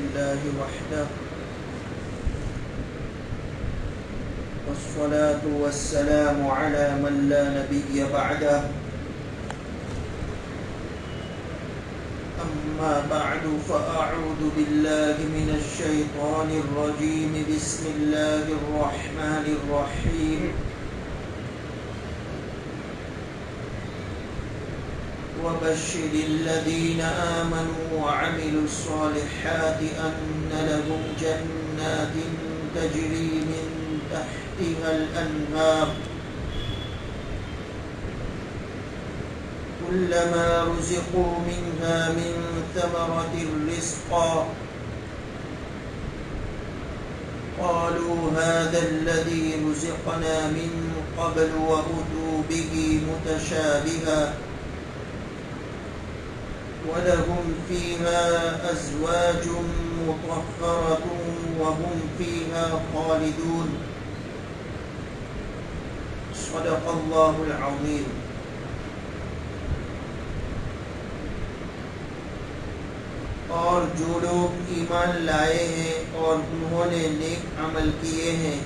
لله وحده والصلاة والسلام على من لا نبي بعده أما بعد فأعوذ بالله من الشيطان الرجيم بسم الله الرحمن الرحيم وبشر الذين آمنوا وعملوا الصالحات أن لهم جنات تجري من تحتها الأنهار كلما رزقوا منها من ثمرة رزقا قالوا هذا الذي رزقنا من قبل وأتوا به متشابها ولهم فيها أزواج مطهرة وهم فيها خالدون صدق الله العظيم. اور جو لوگ ایمان لائے ہیں اور انہوں نے نیک عمل کیے ہیں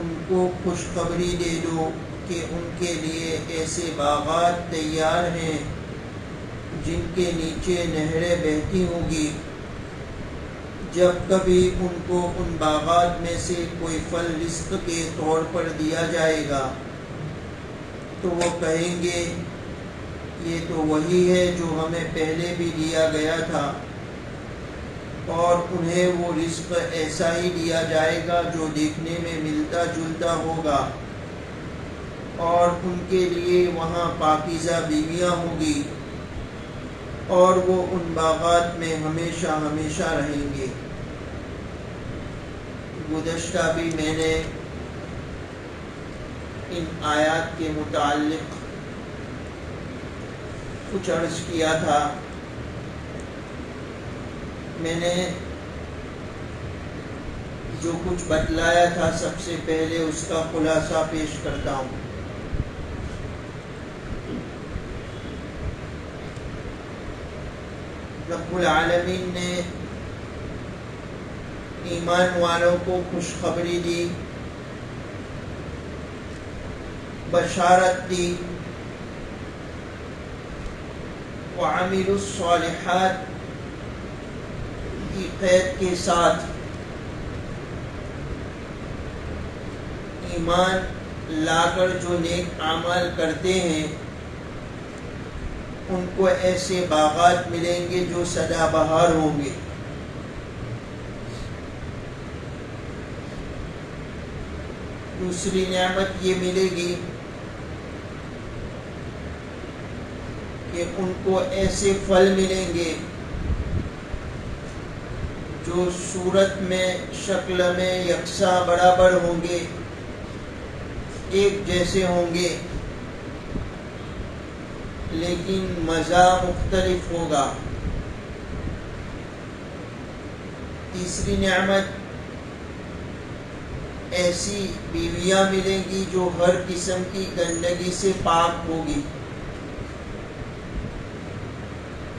ان کو خوشخبری دے دو کہ ان کے لیے ایسے باغات تیار ہیں جن کے نیچے نہریں بہتی ہوں گی. جب کبھی ان کو ان باغات میں سے کوئی پھل رزق کے طور پر دیا جائے گا تو وہ کہیں گے یہ تو وہی ہے جو ہمیں پہلے بھی دیا گیا تھا، اور انہیں وہ رزق ایسا ہی دیا جائے گا جو دیکھنے میں ملتا جلتا ہوگا، اور ان کے لیے وہاں پاکیزہ بیویاں ہوں گی اور وہ ان باغات میں ہمیشہ ہمیشہ رہیں گے. گزشتہ بھی میں نے ان آیات کے متعلق کچھ عرض کیا تھا. میں نے جو کچھ بتلایا تھا سب سے پہلے اس کا خلاصہ پیش کرتا ہوں. رب العالمین نے ایمان والوں کو خوشخبری دی، بشارت دی. وعملوا الصالحات کی قید کے ساتھ ایمان لا کر جو نیک اعمال کرتے ہیں ان کو ایسے باغات ملیں گے جو سدا بہار ہوں گے. دوسری نعمت یہ ملے گی کہ ان کو ایسے پھل ملیں گے جو صورت میں شکل میں یکساں برابر ہوں گے، ایک جیسے ہوں گے، لیکن مزہ مختلف ہوگا. تیسری نعمت ایسی بیویاں ملیں گی جو ہر قسم کی گندگی سے پاک ہوگی.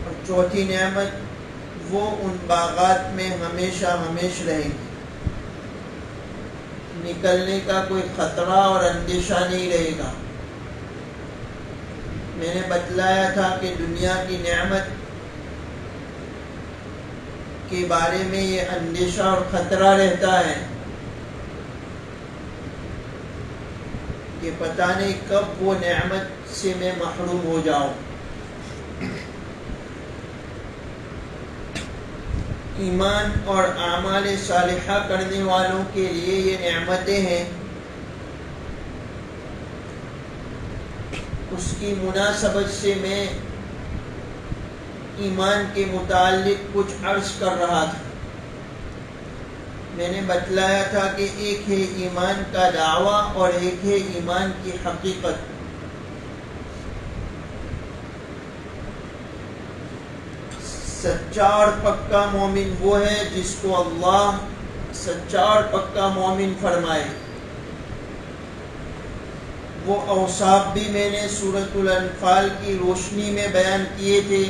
اور چوتھی نعمت وہ ان باغات میں ہمیشہ ہمیشہ رہیں گی، نکلنے کا کوئی خطرہ اور اندیشہ نہیں رہے گا. میں نے بتلایا تھا کہ دنیا کی نعمت کے بارے میں یہ اندیشہ اور خطرہ رہتا ہے کہ پتہ نہیں کب وہ نعمت سے میں محروم ہو جاؤں. ایمان اور اعمال صالحہ کرنے والوں کے لیے یہ نعمتیں ہیں. اس کی مناسبت سے میں ایمان کے متعلق کچھ عرض کر رہا تھا. میں نے بتلایا تھا کہ ایک ہے ایمان کا دعویٰ اور ایک ہے ایمان کی حقیقت. سچا اور پکا مومن وہ ہے جس کو اللہ سچا اور پکا مومن فرمائے. وہ اوصاف بھی میں نے سورۃ الانفال کی روشنی میں بیان کیے تھے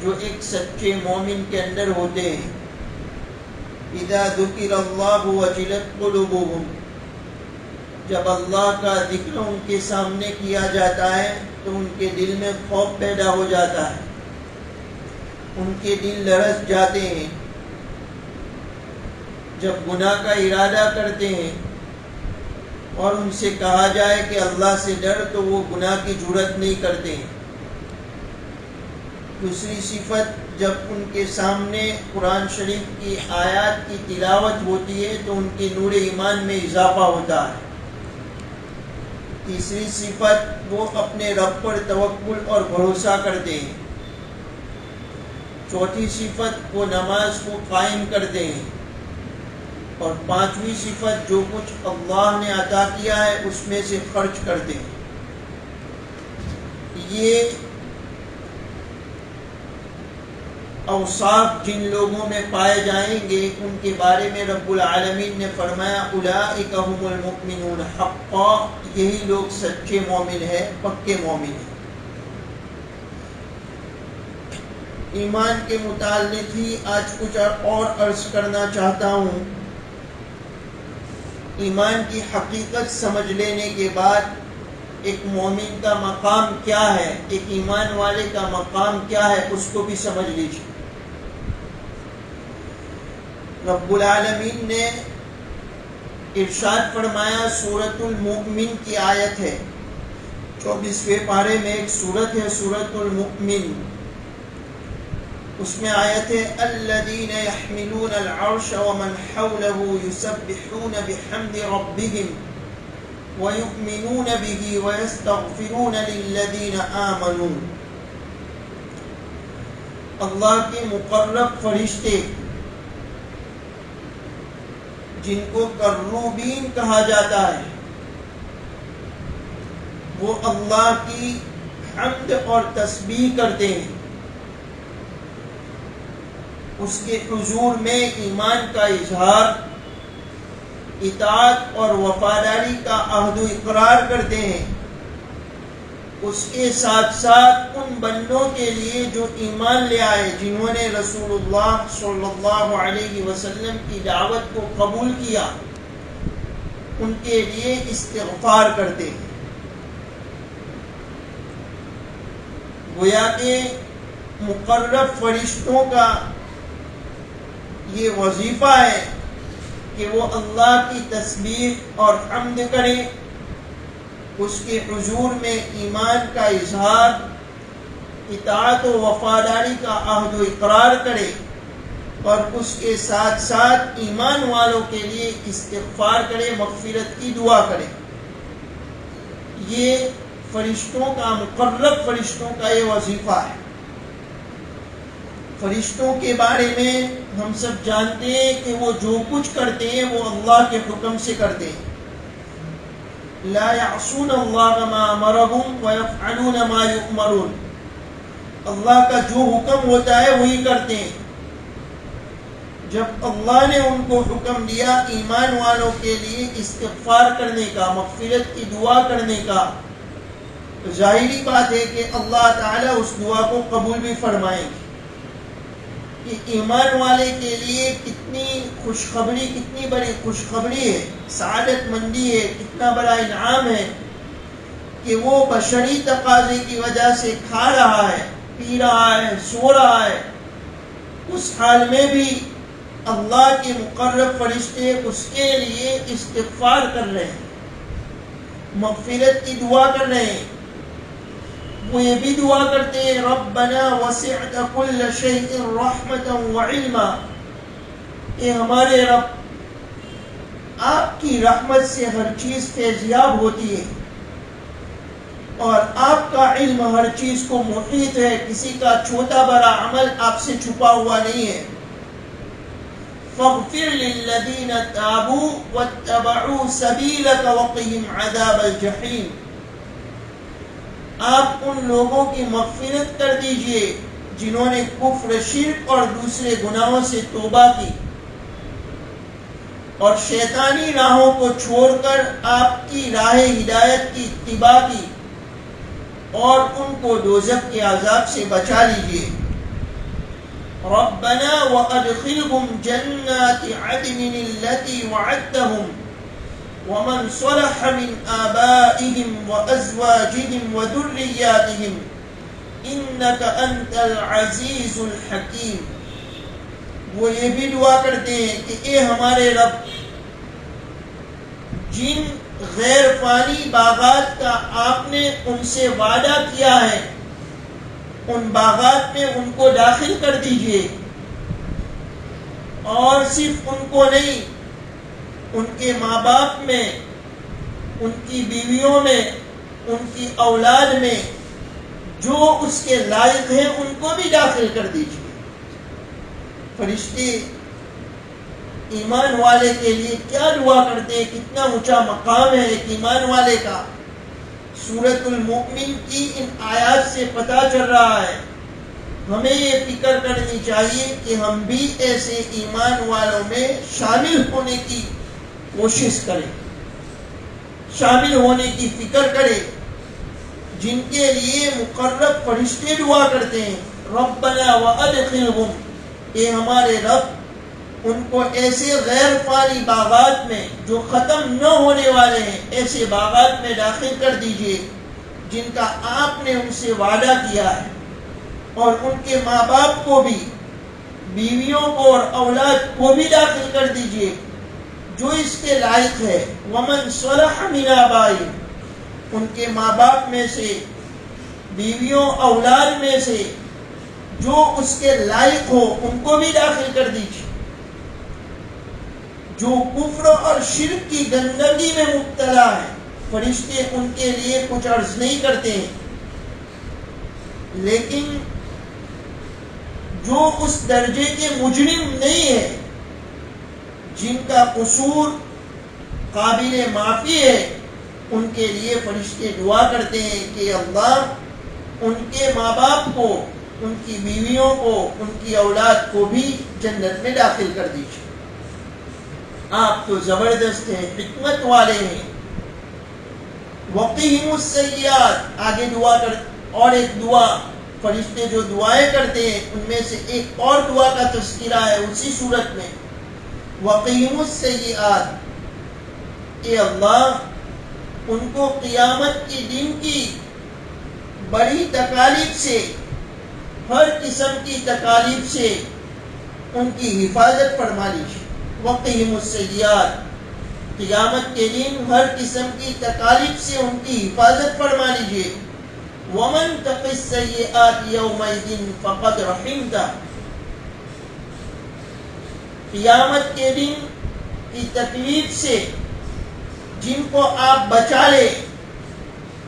جو ایک سچے مومن کے اندر ہوتے ہیں. اذا ذکر اللہ وجلت قلوبهم، جب اللہ کا ذکر ان کے سامنے کیا جاتا ہے تو ان کے دل میں خوف پیدا ہو جاتا ہے، ان کے دل لرز جاتے ہیں. جب گناہ کا ارادہ کرتے ہیں اور ان سے کہا جائے کہ اللہ سے ڈر تو وہ گناہ کی جرات نہیں کرتے ہیں. دوسری صفت، جب ان کے سامنے قرآن شریف کی آیات کی تلاوت ہوتی ہے تو ان کے نور ایمان میں اضافہ ہوتا ہے. تیسری صفت، وہ اپنے رب پر توکل اور بھروسہ کرتے ہیں. چوتھی صفت، وہ نماز کو قائم کرتے ہیں. اور پانچویں صفت، جو کچھ اللہ نے عطا کیا ہے اس میں سے خرچ کرتے ہیں. یہ اوصاف جن لوگوں میں پائے جائیں گے ان کے بارے میں رب العالمین نے فرمایا اولئک هم المؤمنون حقا، یہی لوگ سچے مومن ہیں، پکے مومن ہیں. ایمان کے متعلق ہی آج کچھ اور عرض کرنا چاہتا ہوں. ایمان کی حقیقت سمجھ لینے کے بعد ایک مومن کا مقام کیا ہے، ایک ایمان والے کا مقام کیا ہے، اس کو بھی سمجھ لیجیے. رب العالمین نے ارشاد فرمایا، سورۃ المؤمن کی آیت ہے، 24ویں پارے میں ایک سورت ہے سورۃ المؤمن. اس میں آیت ہے الذین یحملون العرش ومن حولہ یسبحون بحمد ربهم ویؤمنون به ویستغفرون للذین آمنوا. اللہ کے مقرب فرشتے جن کو کروبین کہا جاتا ہے، وہ اللہ کی حمد اور تسبیح کرتے ہیں. اس کے حضور میں ایمان کا اظہار، اطاعت اور وفاداری کا عہد و اقرار کرتے ہیں. اس کے ساتھ ساتھ ان بندوں کے لیے جو ایمان لے آئے، جنہوں نے رسول اللہ صلی اللہ علیہ وسلم کی دعوت کو قبول کیا، ان کے لیے استغفار کرتے ہیں. گویا کہ مقرب فرشتوں کا یہ وظیفہ ہے کہ وہ اللہ کی تسبیح اور حمد کریں، اس کے حضور میں ایمان کا اظہار، اطاعت و وفاداری کا عہد و اقرار کرے، اور اس کے ساتھ ساتھ ایمان والوں کے لیے استغفار کرے، مغفرت کی دعا کرے. یہ فرشتوں کا، مقرب فرشتوں کا یہ وظیفہ ہے. فرشتوں کے بارے میں ہم سب جانتے ہیں کہ وہ جو کچھ کرتے ہیں وہ اللہ کے حکم سے کرتے ہیں. لا يعصون اللہ ما امرهم ويفعلون ما يؤمرون. اللہ کا جو حکم ہوتا ہے وہی کرتے ہیں. جب اللہ نے ان کو حکم دیا ایمان والوں کے لیے استغفار کرنے کا، مغفرت کی دعا کرنے کا، تو ظاہری بات ہے کہ اللہ تعالیٰ اس دعا کو قبول بھی فرمائیں گے. کہ ایمان والے کے لیے کتنی خوشخبری، کتنی بڑی خوشخبری ہے، سعادت مندی ہے، کتنا بڑا انعام ہے کہ وہ بشری تقاضے کی وجہ سے کھا رہا ہے، پی رہا ہے، سو رہا ہے، اس حال میں بھی اللہ کے مقرب فرشتے اس کے لیے استغفار کر رہے ہیں، مغفرت کی دعا کر رہے ہیں. وہ یہ بھی دعا کرتے ہیں ربنا وسعت كل شيء رحمتا وعلما، کہ ہمارے رب آپ کی رحمت سے ہر چیز فیضیاب ہوتی ہے اور آپ کا علم ہر چیز کو محیط ہے، کسی کا چھوٹا بڑا عمل آپ سے چھپا ہوا نہیں ہے. فاغفر للذین تابوا واتبعوا سبیلک وقہم عذاب الجحیم. آپ ان لوگوں کی مغفرت کر دیجئے جنہوں نے کفر، شرک اور دوسرے گناہوں سے توبہ کی اور شیطانی راہوں کو چھوڑ کر آپ کی راہ ہدایت کی اتباع کی، اور ان کو دوزخ کے عذاب سے بچا لیجئے. ربنا وأدخلهم جنات عدن التي وعدتهم ومن صلح من آبائهم وأزواجهم وذرياتهم إنك أنت العزيز الحكيم. وہ یہ بھی دعا کرتے ہیں کہ اے ہمارے رب، جن غیر فانی باغات کا آپ نے ان سے وعدہ کیا ہے، ان باغات میں ان کو داخل کر دیجئے، اور صرف ان کو نہیں، ان کے ماں باپ میں، ان کی بیویوں میں، ان کی اولاد میں جو اس کے لائق ہیں ان کو بھی داخل کر دیجئے. فرشتے ایمان والے کے لیے کیا دعا کرتے ہیں، کتنا اونچا مقام ہے ایک ایمان والے کا. سورۃ المؤمن کی ان آیات سے پتہ چل رہا ہے. ہمیں یہ فکر کرنی چاہیے کہ ہم بھی ایسے ایمان والوں میں شامل ہونے کی کوشش کریں، شامل ہونے کی فکر کریں، جن کے لیے مقرب فرشتے دعا کرتے ہیں. ربنا وادخلهم، اے ہمارے رب، ان کو ایسے غیر فانی باغات میں جو ختم نہ ہونے والے ہیں، ایسے باغات میں داخل کر دیجئے جن کا آپ نے ان سے وعدہ کیا ہے، اور ان کے ماں باپ کو بھی، بیویوں کو اور اولاد کو بھی داخل کر دیجئے جو اس کے لائق ہے. ومن صلح من آبائهم، ان کے ماں باپ میں سے، بیویوں اولاد میں سے جو اس کے لائق ہو ان کو بھی داخل کر دیجئے. جو کفر اور شرک کی گندگی میں مبتلا ہے، فرشتے ان کے لیے کچھ عرض نہیں کرتے ہیں، لیکن جو اس درجے کے مجرم نہیں ہے، جن کا قصور قابل معافی ہے، ان کے لیے فرشتے دعا کرتے ہیں کہ اللہ ان کے ماں باپ کو، ان کی بیویوں کو، ان کی اولاد کو بھی جنت میں داخل کر دیجیے. آپ تو زبردست ہیں، حکمت والے ہیں. وقیہم السیئات، آگے دعا کر، اور ایک دعا فرشتے جو دعائیں کرتے ہیں ان میں سے ایک اور دعا کا تذکرہ ہے اسی صورت میں. وقیہم السیئات، اے اللہ ان کو قیامت کی دن کی بڑی تکالیف سے، ہر قسم کی تکالیف سے ان کی حفاظت فرما لیجیے. وقیہم السیئات، قیامت کے دن ہر قسم کی تکالیف سے ان کی حفاظت فرما لیجیے. ومن تق السیئات یومئذ فقد رحمتہ، قیامت کے دن کی تکلیف سے جن کو آپ بچا لے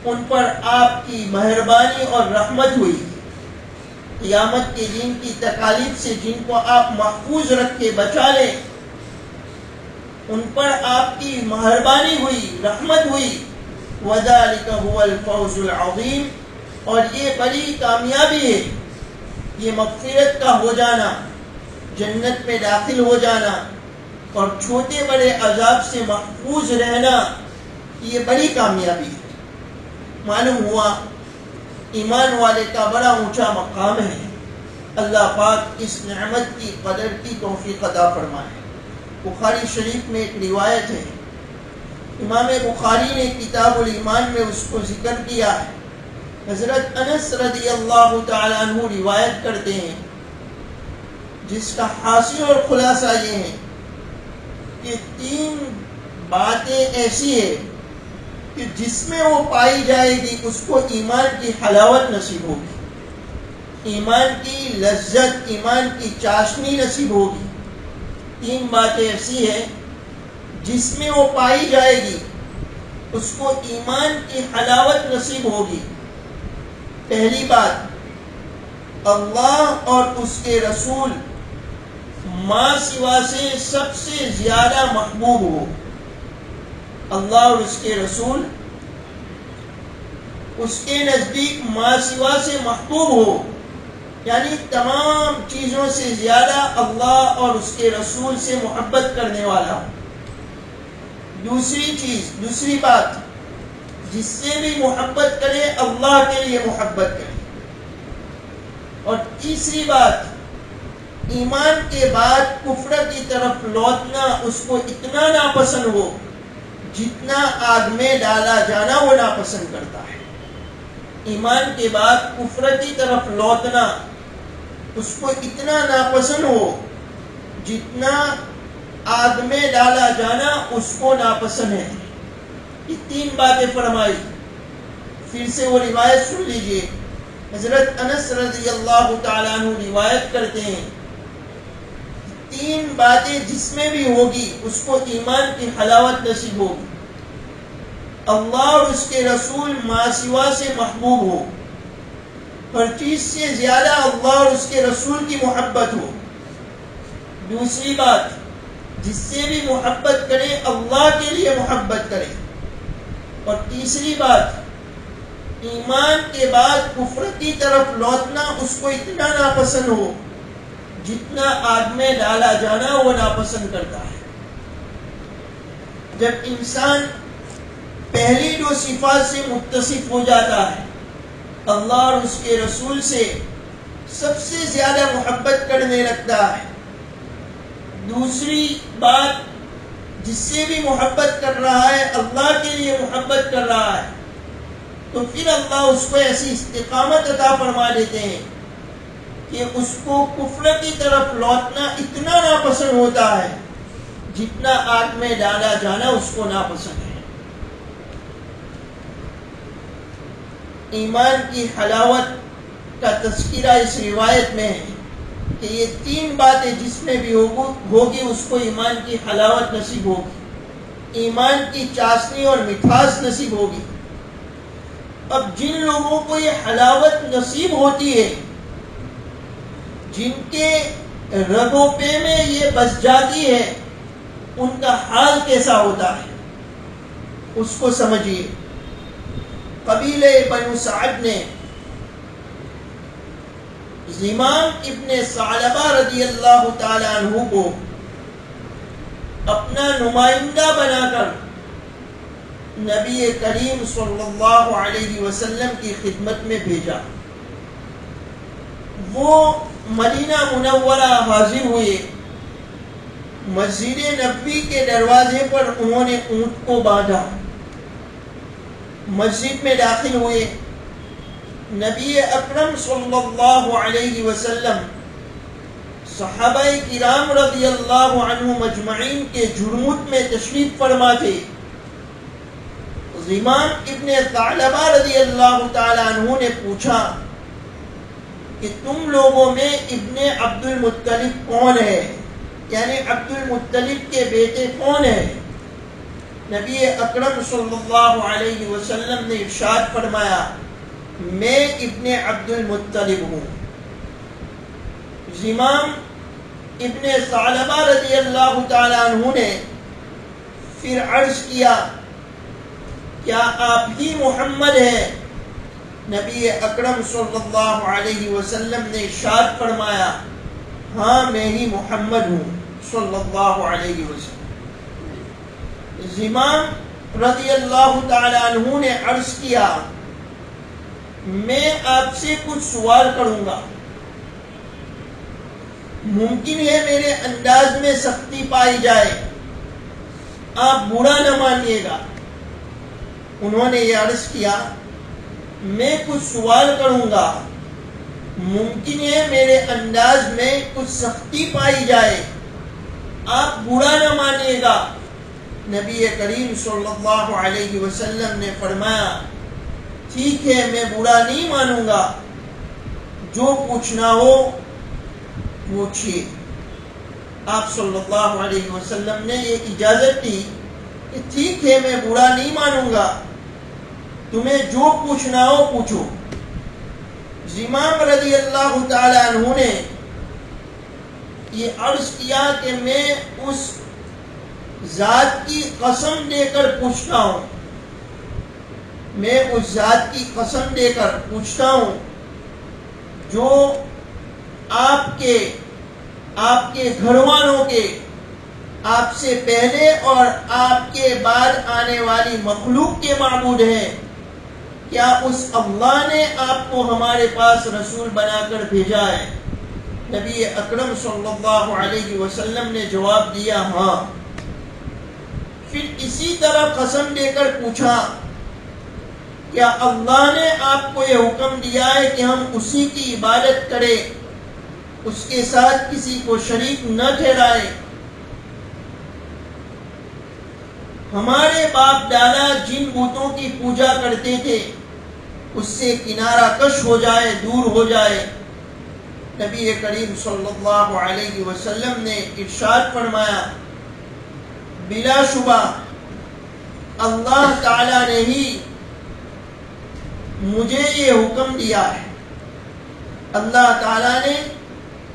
ان پر آپ کی مہربانی اور رحمت ہوئی. قیامت کے دن کی تکالیف سے جن کو آپ محفوظ رکھ کے بچا لے ان پر آپ کی مہربانی ہوئی، رحمت ہوئی. وَذَلِكَ هُوَ الْفَوْزُ الْعَظِيمُ، اور یہ بڑی کامیابی ہے، یہ مغفرت کا ہو جانا، جنت میں داخل ہو جانا اور چھوٹے بڑے عذاب سے محفوظ رہنا، یہ بڑی کامیابی ہے. معلوم ہوا ایمان والے کا بڑا اونچا مقام ہے. اللہ پاک اس نعمت کی قدر کی توفیق عطا فرمائے. بخاری شریف میں ایک روایت ہے، امام بخاری نے کتاب الایمان میں اس کو ذکر کیا ہے. حضرت انس رضی اللہ تعالی عنہ روایت کرتے ہیں، جس کا حاصل اور خلاصہ یہ ہے کہ 3 باتیں ایسی ہیں کہ جس میں وہ پائی جائے گی اس کو ایمان کی حلاوت نصیب ہوگی، ایمان کی لذت، ایمان کی چاشنی نصیب ہوگی. 3 باتیں ایسی ہیں جس میں وہ پائی جائے گی اس کو ایمان کی حلاوت نصیب ہوگی. پہلی بات، اللہ اور اس کے رسول ماں سوا سے سب سے زیادہ محبوب ہو. اللہ اور اس کے رسول اس کے نزدیک ماں سوا سے محبوب ہو، یعنی تمام چیزوں سے زیادہ اللہ اور اس کے رسول سے محبت کرنے والا ہو. دوسری بات، جس سے بھی محبت کرے اللہ کے لیے محبت کرے. اور تیسری بات، ایمان کے بعد کفر کی طرف لوٹنا اس کو اتنا ناپسند ہو جتنا آگ میں ڈالا جانا وہ ناپسند کرتا ہے۔ ایمان کے بعد کفر کی طرف لوٹنا اس کو اتنا ناپسند ہو جتنا آگ میں ڈالا جانا اس کو ناپسند ہے۔ یہ تین باتیں فرمائی، پھر سے وہ روایت سن لیجئے۔ حضرت انس رضی اللہ تعالیٰ عنہ روایت کرتے ہیں، تین باتیں جس میں بھی ہوگی اس کو ایمان کی حلاوت نصیب ہوگی۔ اللہ اور اس کے رسول ما سوا سے محبوب ہو، ہر چیز سے زیادہ اللہ اور اس کے رسول کی محبت ہو۔ دوسری بات، جس سے بھی محبت کرے اللہ کے لیے محبت کرے۔ اور تیسری بات، ایمان کے بعد کفر کی طرف لوٹنا اس کو اتنا ناپسند ہو جتنا آگ میں ڈالا جانا وہ ناپسند کرتا ہے۔ جب انسان پہلی دو صفات سے متصف ہو جاتا ہے، اللہ اور اس کے رسول سے سب سے زیادہ محبت کرنے لگتا ہے۔ دوسری بات، جس سے بھی محبت کر رہا ہے اللہ کے لیے محبت کر رہا ہے، تو پھر اللہ اس کو ایسی استقامت عطا فرما دیتے ہیں کہ اس کو کفر کی طرف لوٹنا اتنا ناپسند ہوتا ہے جتنا آگ میں ڈالا جانا اس کو ناپسند ہے۔ ایمان کی حلاوت کا تذکرہ اس روایت میں ہے کہ یہ تین باتیں جس میں بھی ہوگی اس کو ایمان کی حلاوت نصیب ہوگی، ایمان کی چاشنی اور مٹھاس نصیب ہوگی۔ اب جن لوگوں کو یہ حلاوت نصیب ہوتی ہے، جن کے رگوں پہ میں یہ بس جاتی ہے، ان کا حال کیسا ہوتا ہے اس کو سمجھیے۔ قبیلہ بنو سعد نے زمام ابن ثعلبہ رضی اللہ تعالی عنہ کو اپنا نمائندہ بنا کر نبی کریم صلی اللہ علیہ وسلم کی خدمت میں بھیجا۔ وہ مدینہ منورہ حاضر ہوئے، مسجد نبوی کے دروازے پر انہوں نے اونٹ کو باندھا، مسجد میں داخل ہوئے۔ نبی اکرم صلی اللہ علیہ وسلم صحابہ کرام رضی اللہ عنہ مجمعین کے جرمت میں تشریف فرما تھے۔ زمام ابن ثعلبہ رضی اللہ تعالی عنہ نے پوچھا کہ تم لوگوں میں ابن عبد المطلب کون ہے، یعنی عبد المطلب کے بیٹے کون ہیں؟ نبی اکرم صلی اللہ علیہ وسلم نے ارشاد فرمایا، میں ابن عبد المطلب ہوں۔ زمام ابن ثعلبہ رضی اللہ تعالی عنہ نے پھر عرض کیا، کیا آپ ہی محمد ہیں؟ نبی اکرم صلی اللہ علیہ وسلم نے ارشاد فرمایا، ہاں میں ہی محمد ہوں صلی اللہ علیہ وسلم۔ زمام رضی اللہ تعالی عنہ نے عرض کیا، میں آپ سے کچھ سوال کروں گا، ممکن ہے میرے انداز میں سختی پائی جائے، آپ برا نہ مانیے گا۔ انہوں نے یہ عرض کیا، میں کچھ سوال کروں گا، ممکن ہے میرے انداز میں کچھ سختی پائی جائے، آپ برا نہ مانیے گا۔ نبی کریم صلی اللہ علیہ وسلم نے فرمایا، ٹھیک ہے میں برا نہیں مانوں گا، جو پوچھنا ہو پوچھیے۔ آپ صلی اللہ علیہ وسلم نے یہ اجازت دی کہ ٹھیک ہے میں برا نہیں مانوں گا، تمہیں جو پوچھنا ہو پوچھو۔ زمام رضی اللہ تعالی عنہ نے یہ عرض کیا کہ میں اس ذات کی قسم دے کر پوچھتا ہوں، میں اس ذات کی قسم دے کر پوچھتا ہوں جو آپ کے گھر والوں کے، آپ سے پہلے اور آپ کے بعد آنے والی مخلوق کے معبود ہیں، کیا اس اللہ نے آپ کو ہمارے پاس رسول بنا کر بھیجا ہے؟ نبی اکرم صلی اللہ علیہ وسلم نے جواب دیا ہاں۔ پھر اسی طرح قسم دے کر پوچھا کیا اللہ نے آپ کو یہ حکم دیا ہے کہ ہم اسی کی عبادت کریں، اس کے ساتھ کسی کو شریک نہ ٹھہرائیں؟ ہمارے باپ دادا جن بتوں کی پوجا کرتے تھے اس سے کنارہ کش ہو جائے، دور ہو جائے۔ نبی کریم صلی اللہ علیہ وسلم نے ارشاد فرمایا بلا شبہ اللہ تعالی نے ہی مجھے یہ حکم دیا ہے، اللہ تعالی نے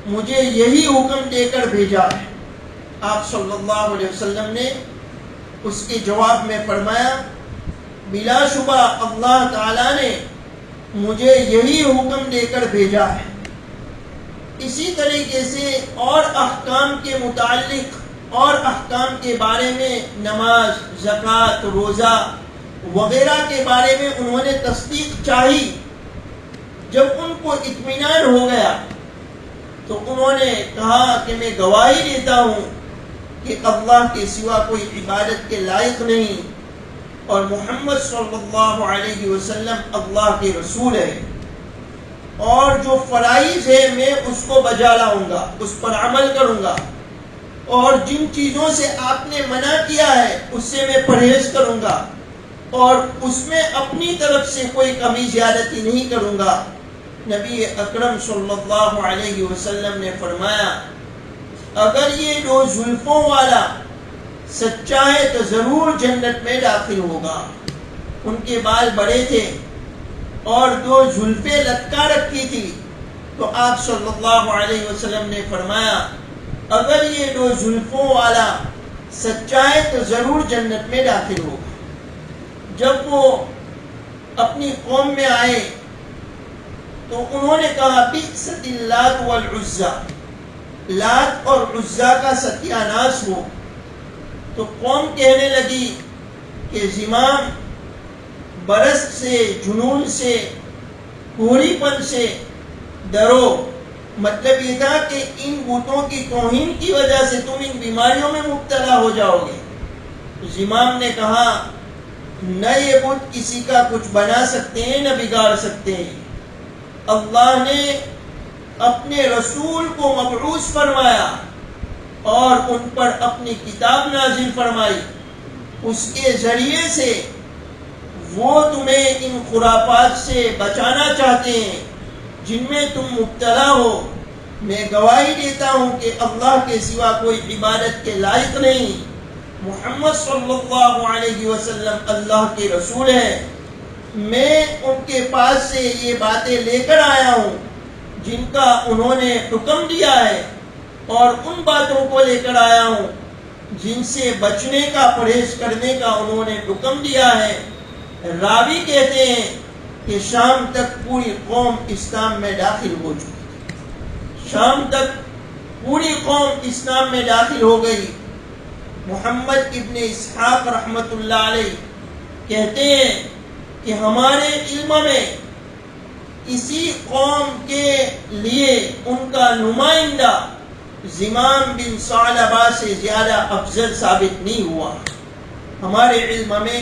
مجھے یہی حکم دے کر بھیجا ہے۔ آپ صلی اللہ علیہ وسلم نے اس کے جواب میں فرمایا بلا شبہ اللہ تعالی نے مجھے یہی حکم دے کر بھیجا ہے۔ اسی طریقے سے اور احکام کے متعلق اور احکام کے بارے میں نماز، زکوٰۃ، روزہ وغیرہ کے بارے میں انہوں نے تصدیق چاہی۔ جب ان کو اطمینان ہو گیا تو انہوں نے کہا کہ میں گواہی دیتا ہوں کہ اللہ کے سوا کوئی عبادت کے لائق نہیں اور محمد صلی اللہ علیہ وسلم اللہ کے رسول ہے، اور جو فرائض ہے میں اس کو بجا لاؤں گا، اس پر عمل کروں گا، اور جن چیزوں سے آپ نے منع کیا ہے اس سے میں پرہیز کروں گا، اور اس میں اپنی طرف سے کوئی کمی زیادتی نہیں کروں گا۔ نبی اکرم صلی اللہ علیہ وسلم نے فرمایا اگر یہ دو زلفوں والا سچا ہے تو ضرور جنت میں داخل ہوگا۔ ان کے بال بڑے تھے اور دو زلفیں لٹکا رکھی تھی، تو آپ صلی اللہ علیہ وسلم نے فرمایا اگر یہ دو زلفوں والا سچا ہے تو ضرور جنت میں داخل ہوگا۔ جب وہ اپنی قوم میں آئے تو انہوں نے کہا بئست اللات والعزی، لات اور عزیٰ کا ستیہ ناش ہو۔ تو قوم کہنے لگی کہ زمام، برس سے، جنون سے، کوڑی پن سے ڈرو۔ مطلب یہ تھا کہ ان بتوں کی توہین کی وجہ سے تم ان بیماریوں میں مبتلا ہو جاؤ گے۔ زمام نے کہا نہ یہ بت کسی کا کچھ بنا سکتے ہیں نہ بگاڑ سکتے ہیں، اللہ نے اپنے رسول کو مبعوث فرمایا اور ان پر اپنی کتاب نازل فرمائی، اس کے ذریعے سے وہ تمہیں ان خرافات سے بچانا چاہتے ہیں جن میں تم مبتلا ہو۔ میں گواہی دیتا ہوں کہ اللہ کے سوا کوئی عبادت کے لائق نہیں، محمد صلی اللہ علیہ وسلم اللہ کے رسول ہیں۔ میں ان کے پاس سے یہ باتیں لے کر آیا ہوں جن کا انہوں نے حکم دیا ہے، اور ان باتوں کو لے کر آیا ہوں جن سے بچنے کا، پرہیز کرنے کا انہوں نے حکم دیا ہے۔ راوی کہتے ہیں کہ شام تک پوری قوم اسلام میں داخل ہو چکی، شام تک پوری قوم اسلام میں داخل ہو گئی۔ محمد ابن اسحاق رحمت اللہ علیہ کہتے ہیں کہ ہمارے علم میں اسی قوم کے لیے ان کا نمائندہ زمام بن ثعلبہ سے زیادہ افضل ثابت نہیں ہوا۔ ہمارے علم میں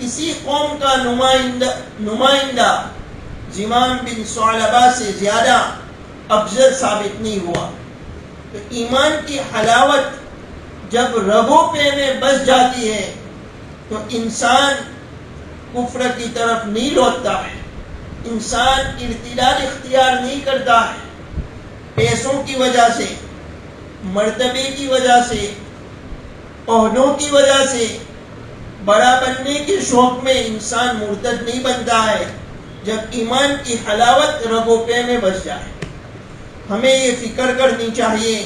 اسی قوم کا نمائندہ زمام بن ثعلبہ سے زیادہ افضل ثابت نہیں ہوا۔ تو ایمان کی حلاوت جب رگوں پہ میں بس جاتی ہے تو انسان کفر کی طرف نہیں لوٹتا ہے، انسان ارتداد اختیار نہیں کرتا ہے۔ پیسوں کی وجہ سے، مرتبے کی وجہ سے، عہدوں کی وجہ سے، بڑا بننے کے شوق میں انسان مرتد نہیں بنتا ہے جب ایمان کی حلاوت رگوں پہ میں بس جائے۔ ہمیں یہ فکر کرنی چاہیے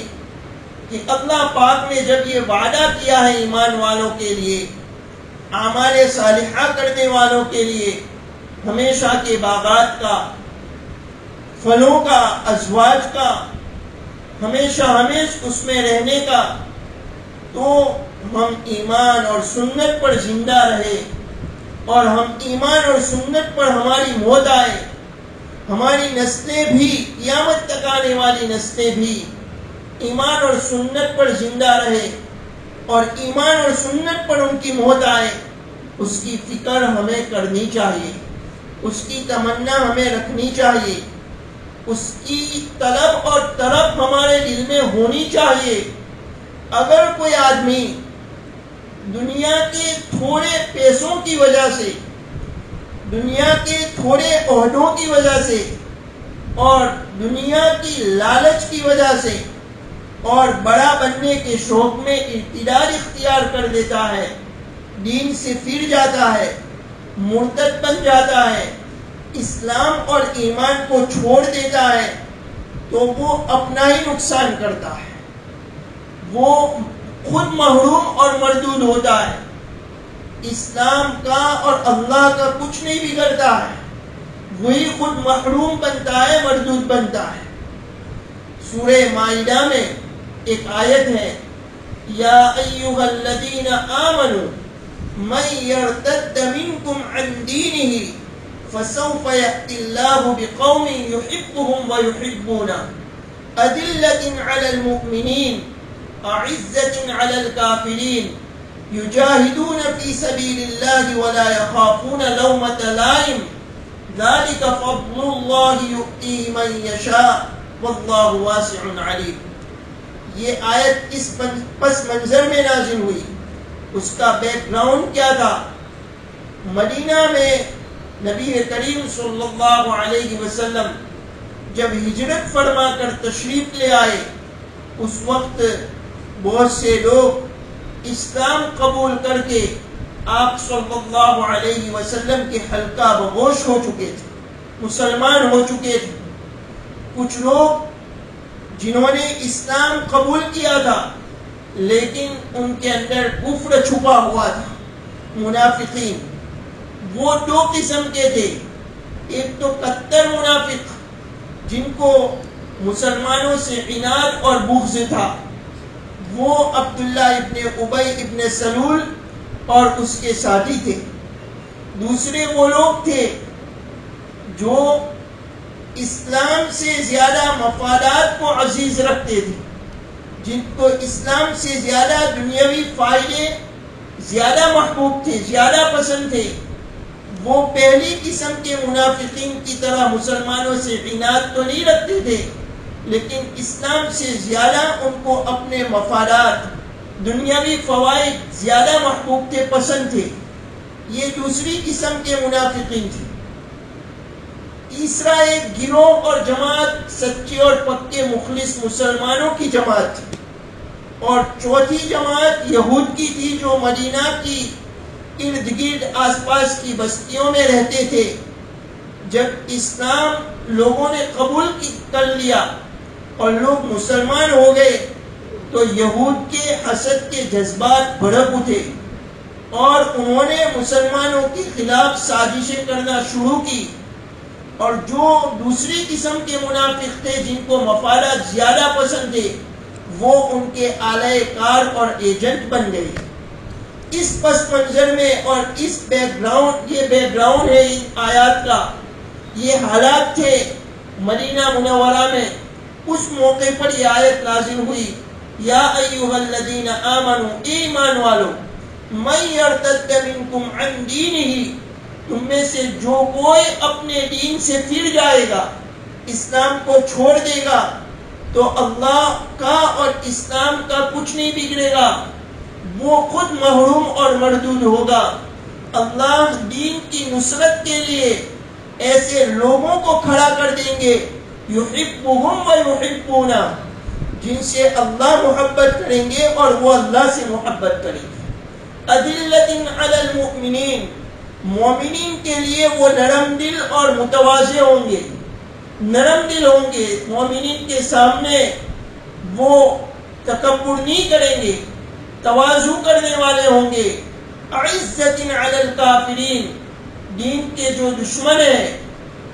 کہ اللہ پاک نے جب یہ وعدہ کیا ہے ایمان والوں کے لیے، اعمال صالحہ کرنے والوں کے لیے، ہمیشہ کے باغات کا، پھلوں کا، ازواج کا، ہمیشہ اس میں رہنے کا، تو ہم ایمان اور سنت پر زندہ رہے اور ہم ایمان اور سنت پر ہماری موت آئے، ہماری نسلیں بھی، قیامت تک آنے والی نسلیں بھی ایمان اور سنت پر زندہ رہے اور ایمان اور سنت پر ان کی موت آئے، اس کی فکر ہمیں کرنی چاہیے، اس کی تمنا ہمیں رکھنی چاہیے، اس کی طلب اور طرف ہمارے دل میں ہونی چاہیے۔ اگر کوئی آدمی دنیا کے تھوڑے پیسوں کی وجہ سے، دنیا کے تھوڑے عہدوں کی وجہ سے اور دنیا کی لالچ کی وجہ سے اور بڑا بننے کے شوق میں اعتدال اختیار کر لیتا ہے، دین سے پھر جاتا ہے، مرتد بن جاتا ہے، اسلام اور ایمان کو چھوڑ دیتا ہے، تو وہ اپنا ہی نقصان کرتا ہے، وہ خود محروم اور مردود ہوتا ہے۔ اسلام کا اور اللہ کا کچھ نہیں بگڑتا ہے، وہی خود محروم بنتا ہے، مردود بنتا ہے۔ سورہ مائدہ میں ایک آیت ہے، یا ایھا الذین آمنوا من یرتد منکم عن دینہ فسوف یأتی اللہ بقوم یحبهم ویحبونہ اذلۃ علی المؤمنین اعزۃ علی الکافرین یجاہدون فی سبیل اللہ ولا یخافون لومۃ لائم ذلک فضل اللہ یؤتیہ من یشاء واللہ واسع علیم۔ یہ آیت اس پس منظر میں نازل ہوئی، اس کا بیک گراؤنڈ کیا تھا؟ مدینہ میں نبی کریم صلی اللہ علیہ وسلم جب ہجرت فرما کر تشریف لے آئے، اس وقت بہت سے لوگ اسلام قبول کر کے آپ صلی اللہ علیہ وسلم کے حلقہ بگوش ہو چکے تھے، مسلمان ہو چکے تھے۔ کچھ لوگ جنہوں نے اسلام قبول کیا تھا لیکن ان کے اندر کفر چھپا ہوا تھا، منافقین، وہ دو قسم کے تھے۔ ایک تو کتر منافق جن کو مسلمانوں سے عناد اور بغض تھا، وہ عبداللہ ابن ابی ابن سلول اور اس کے ساتھی تھے۔ دوسرے وہ لوگ تھے جو اسلام سے زیادہ مفادات کو عزیز رکھتے تھے، جن کو اسلام سے زیادہ دنیاوی فائدے زیادہ محبوب تھے، زیادہ پسند تھے۔ وہ پہلی قسم کے منافقین کی طرح مسلمانوں سے عناد تو نہیں رکھتے تھے، لیکن اسلام سے زیادہ ان کو اپنے مفادات، دنیاوی فوائد زیادہ محبوب تھے، پسند تھے۔ یہ دوسری قسم کے منافقین تھے۔ تیسرا ایک گروہ اور جماعت سچے اور پکے مخلص مسلمانوں کی جماعت تھی، اور چوتھی جماعت یہود کی تھی جو مدینہ کی ارد گرد آس پاس کی بستیوں میں رہتے تھے۔ جب اسلام لوگوں نے قبول کر لیا اور لوگ مسلمان ہو گئے تو یہود کے حسد کے جذبات بھڑک اٹھے اور انہوں نے مسلمانوں کے خلاف سازشیں کرنا شروع کی، اور جو دوسری قسم کے منافق تھے جن کو مفادات زیادہ پسند تھے، وہ ان کے آلہ کار اور ایجنٹ بن گئے۔ اس پس منظر میں اور اس بیک گراؤنڈ، یہ بیک گراؤنڈ ہے ان آیات کا، یہ حالات تھے مدینہ منورہ میں۔ اس موقع پر یہ آیت نازل ہوئی، یا ایھا الذین آمنوا، ایمان والو، من یرتد منکم عن دینہ، تم میں سے جو کوئی اپنے دین سے پھر جائے گا، اسلام کو چھوڑ دے گا، تو اللہ کا اور اسلام کا کچھ نہیں بگڑے گا، وہ خود محروم اور مردود ہوگا۔ اللہ دین کی نصرت کے لیے ایسے لوگوں کو کھڑا کر دیں گے، یحبہم ویحبونہ، جن سے اللہ محبت کریں گے اور وہ اللہ سے محبت کریں گے۔ اذلۃ علی المؤمنین، مومنین کے لیے وہ نرم دل اور متواضع ہوں گے، نرم دل ہوں گے، مومنین کے سامنے وہ تکبر نہیں کریں گے، تواضع کرنے والے ہوں گے۔ اعزۃ علی الکافرین، دین کے جو دشمن ہیں،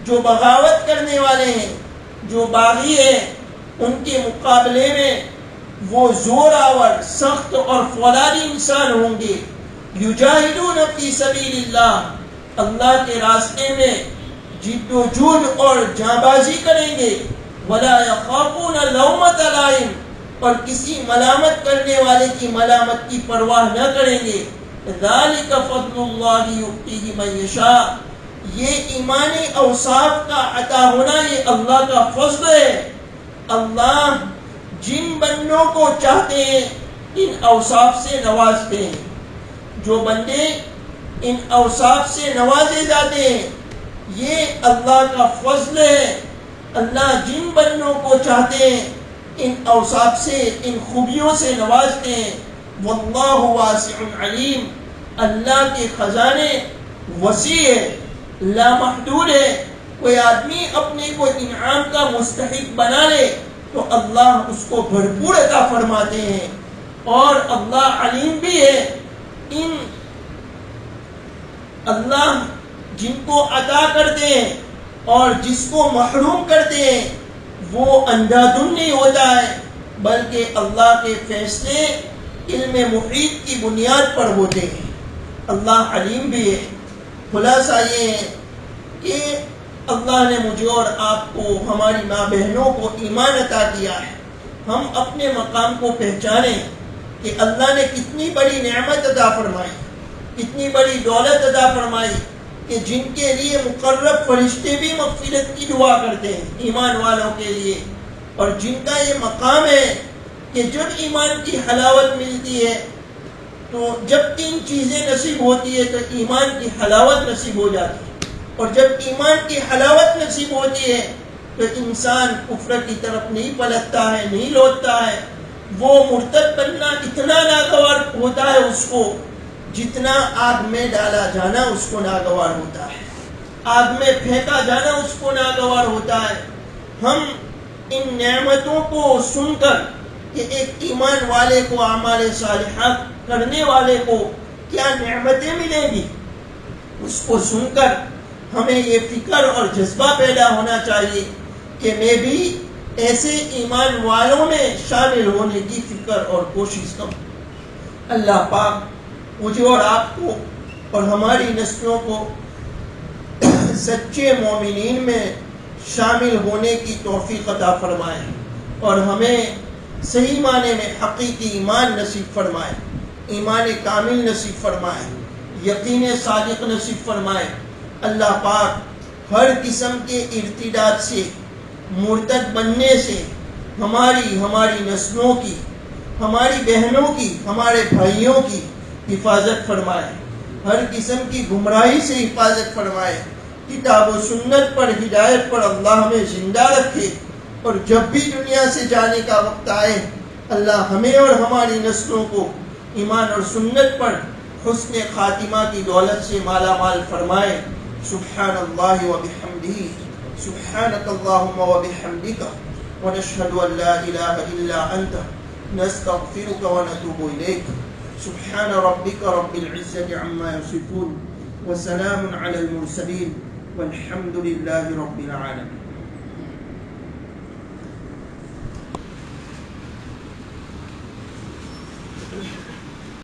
جو بغاوت کرنے والے ہیں، جو باغی ہیں، ان کے مقابلے میں وہ زور آور، سخت اور فولادی انسان ہوں گے۔ یجاہدون فی سبیل اللہ، اللہ کے راستے میں جد و جہد اور جانبازی کریں گے. ولا یخافون لومۃ لائم، اور کسی ملامت کرنے والے کی ملامت کی پرواہ نہ کریں گے. ذالک فضل اللہ یؤتیہ من یشاء، یہ ایمانی اوصاف کا عطا ہونا یہ اللہ کا فضل ہے. اللہ جن بندوں کو چاہتے ہیں ان اوصاف سے نوازتے ہیں. جو بندے ان اوصاف سے نوازے جاتے ہیں یہ اللہ کا فضل ہے. اللہ جن بندوں کو چاہتے ہیں ان اوصاف سے، ان خوبیوں سے نوازتے ہیں. واللہ واسع علیم، اللہ کے خزانے وسیع ہے، لامحدود ہے. کوئی آدمی اپنے کو انعام کا مستحق بنا لے تو اللہ اس کو بھرپور عطا فرماتے ہیں. اور اللہ علیم بھی ہے. ان اللہ جن کو عطا کرتے ہیں اور جس کو محروم کرتے ہیں وہ اندھادھن نہیں ہوتا ہے، بلکہ اللہ کے فیصلے علم محیط کی بنیاد پر ہوتے ہیں. اللہ علیم بھی ہے. خلاصہ یہ ہے کہ اللہ نے مجھے اور آپ کو، ہماری ماں بہنوں کو ایمان عطا کیا ہے. ہم اپنے مقام کو پہچانیں کہ اللہ نے کتنی بڑی نعمت عطا فرمائی، کتنی بڑی دولت عطا فرمائی کہ جن کے لیے مقرب فرشتے بھی مغفرت کی دعا کرتے ہیں ایمان والوں کے لیے. اور جن کا یہ مقام ہے کہ جب ایمان کی حلاوت ملتی ہے تو جب 3 چیزیں نصیب ہوتی ہے تو ایمان کی حلاوت نصیب ہو جاتی ہے. اور جب ایمان کی حلاوت نصیب ہوتی ہے تو انسان کفر کی طرف نہیں پلٹتا ہے، نہیں لوٹتا ہے. وہ مرتد بننا اتنا ناگوار ہوتا ہے اس کو جتنا آگ میں ڈالا جانا اس کو ناگوار ہوتا ہے، آگ میں پھینکا جانا اس کو ناگوار ہوتا ہے. ہم ان نعمتوں کو سن کر کہ ایک ایمان والے کو اعمال صالحہ کرنے والے کو کیا نعمتیں ملیں گی، اس کو سن کر ہمیں یہ فکر اور جذبہ پیدا ہونا چاہیے کہ میں بھی ایسے ایمان والوں میں شامل ہونے کی فکر اور کوشش کروں. اللہ پاک مجھے اور آپ کو اور ہماری نسلوں کو سچے مومنین میں شامل ہونے کی توفیق عطا فرمائے اور ہمیں صحیح معنی میں حقیقی ایمان نصیب فرمائے، ایمان کامل نصیب فرمائے، یقین صادق نصیب فرمائے. اللہ پاک ہر قسم کے ارتداد سے، مرتد بننے سے ہماری نسلوں کی، ہماری بہنوں کی، ہمارے بھائیوں کی حفاظت فرمائے. ہر قسم کی گمراہی سے حفاظت فرمائے. کتاب و سنت پر، ہدایت پر اللہ ہمیں زندہ رکھے. اور جب بھی دنیا سے جانے کا وقت آئے اللہ ہمیں اور ہماری نسلوں کو ایمان اور سنت پر حسن خاتمہ کی دولت سے مالا مال فرمائے. سبحان اللہ و بحمدہ، سبحانک اللہم و بحمدک، ونشہد ان لا الہ الا انت، نستغفرک و نتوب الیک. سبحان ربک رب العزة عما يصفون، وسلام على المرسلين، والحمد لله رب العالمين.